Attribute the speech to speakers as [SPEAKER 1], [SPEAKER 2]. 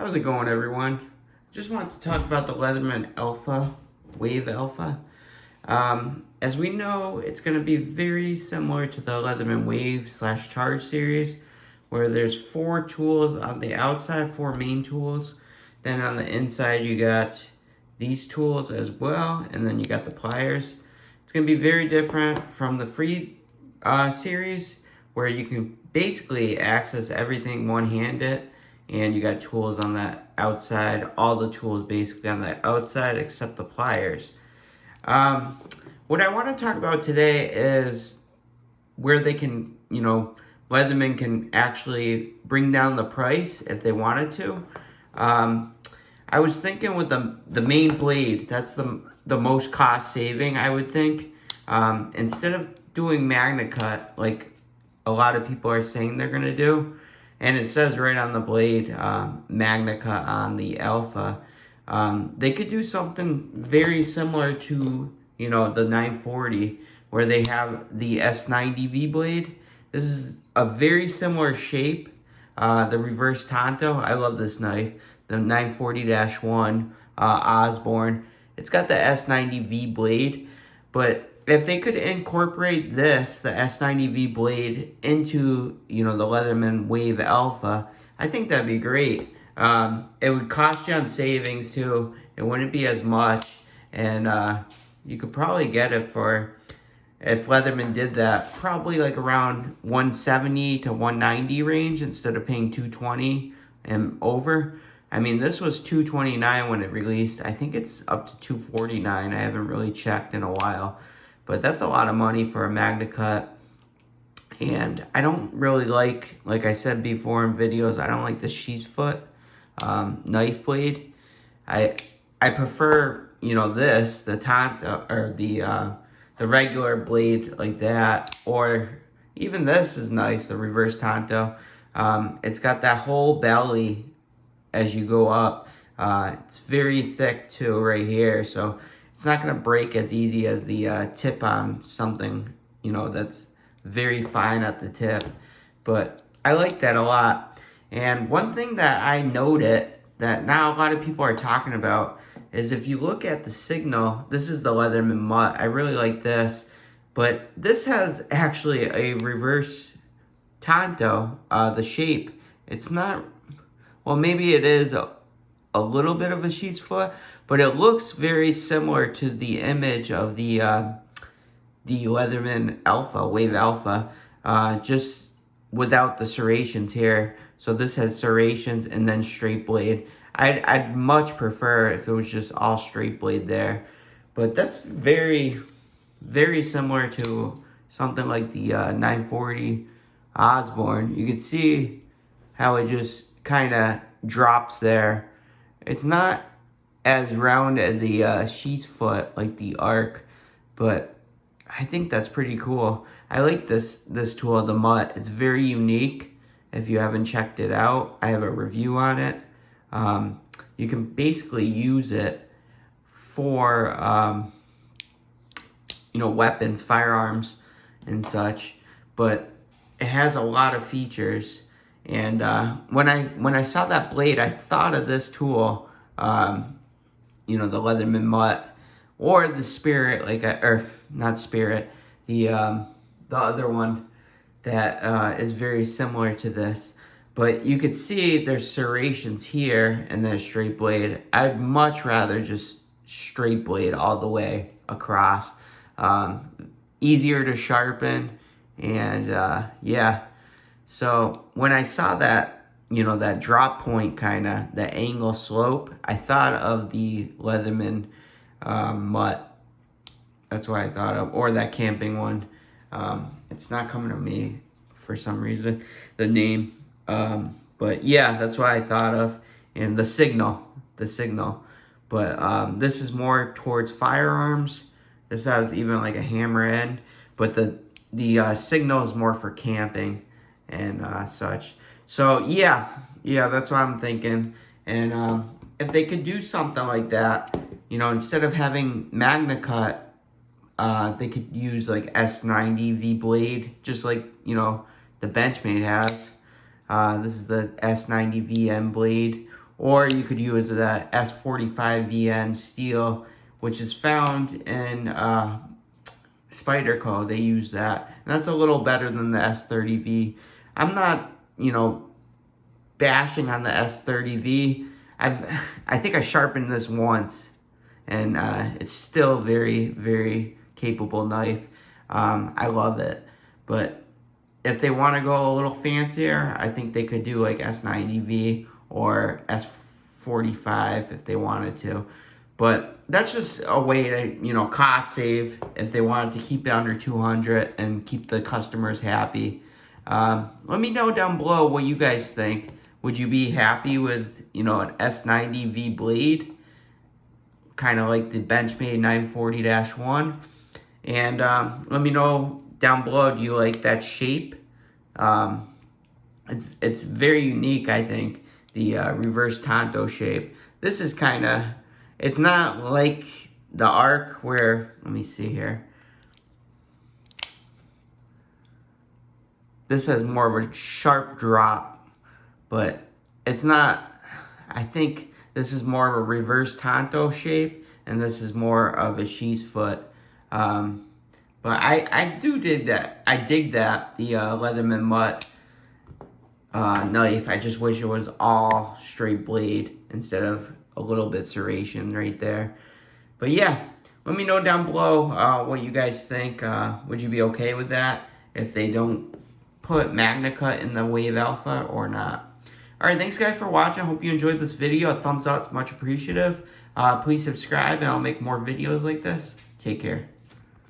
[SPEAKER 1] How's it going, everyone? Just wanted to talk about the Leatherman Wave Alpha. As we know, it's going to be very similar to the Leatherman Wave / Charge series, where there's 4 tools on the outside, 4 main tools. Then on the inside, you got these tools as well, and then you got the pliers. It's going to be very different from the free series, where you can basically access everything one-handed. And you got tools on that outside, all the tools basically on the outside except the pliers. What I want to talk about today is where they can, Leatherman can actually bring down the price if they wanted to. I was thinking with the main blade, that's the most cost saving, I would think. Instead of doing Magna Cut like a lot of people are saying they're going to do, and it says right on the blade, Magna Cut on the Alpha. They could do something very similar to, the 940, where they have the S90V blade. This is a very similar shape. The reverse Tonto, I love this knife. The 940-1 Osborne. It's got the S90V blade, but if they could incorporate this, the S90V blade, into, the Leatherman Wave Alpha, I think that'd be great. It would cost you on savings too. It wouldn't be as much, and you could probably get it for, if Leatherman did that, probably like around 170 to 190 range instead of paying 220 and over. I mean, this was $229 when it released. I think it's up to $249. I haven't really checked in a while. But that's a lot of money for a Magna Cut. And I don't really like I said before in videos, I don't like the sheath foot knife blade. I prefer, this, the Tonto, or the regular blade like that. Or even this is nice, the reverse Tonto. It's got that whole belly as you go up. It's very thick too right here, so it's not going to break as easy as the tip on something, that's very fine at the tip. But I like that a lot. And one thing that I noted that now a lot of people are talking about is if you look at the signal, this is the Leatherman Mutt. I really like this. But this has actually a reverse Tonto, the shape. It's not, well, maybe it is a little bit of a sheath foot, but it looks very similar to the image of the Leatherman Alpha, Wave Alpha, just without the serrations here. So this has serrations and then straight blade. I'd much prefer if it was just all straight blade there, but that's very, very similar to something like the 940 Osborne. You can see how it just kind of drops there. It's not as round as a sheath foot like the Arc, but I think that's pretty cool. I like this tool, the Mutt. It's very unique. If you haven't checked it out, I have a review on it. You can basically use it for weapons, firearms, and such, but it has a lot of features. And when I saw that blade, I thought of this tool, the Leatherman Mutt, or the Spirit, or not Spirit, the other one that is very similar to this. But you could see there's serrations here and then a straight blade. I'd much rather just straight blade all the way across. Easier to sharpen, and yeah. So when I saw that, that drop point kind of, that angle slope, I thought of the Leatherman Mutt. That's what I thought of, or that camping one. It's not coming to me for some reason, the name. But yeah, that's what I thought of. And the signal. But this is more towards firearms. This has even like a hammer end, but the signal is more for camping and such. So yeah, that's what I'm thinking. And if they could do something like that, instead of having Magna Cut, they could use like S90V blade, just like the Benchmade has. This is the S90VM blade, or you could use the S45VN steel, which is found in Spyderco. They use that, and that's a little better than the S30V. I'm not, you know, bashing on the S30V. I think I sharpened this once, and it's still very, very capable knife. I love it, but if they want to go a little fancier, I think they could do like S90V or S45 if they wanted to. But that's just a way to, you know, cost save if they wanted to keep it under 200 and keep the customers happy. Let me know down below what you guys think. Would you be happy with, you know, an S90V blade? Kind of like the Benchmade 940-1. And let me know down below, do you like that shape? It's very unique, I think, the reverse tanto shape. This is kind of, it's not like the arc where, let me see here. This has more of a sharp drop, but it's not, I think this is more of a reverse tanto shape, and this is more of a sheath foot. But I do dig that. I dig that, the Leatherman Mutt knife. I just wish it was all straight blade instead of a little bit serration right there. But yeah, let me know down below what you guys think. Would you be okay with that if they don't put Magna Cut in the Wave Alpha or not? Alright, thanks guys for watching. I hope you enjoyed this video. A thumbs up is much appreciative. Please subscribe and I'll make more videos like this. Take care.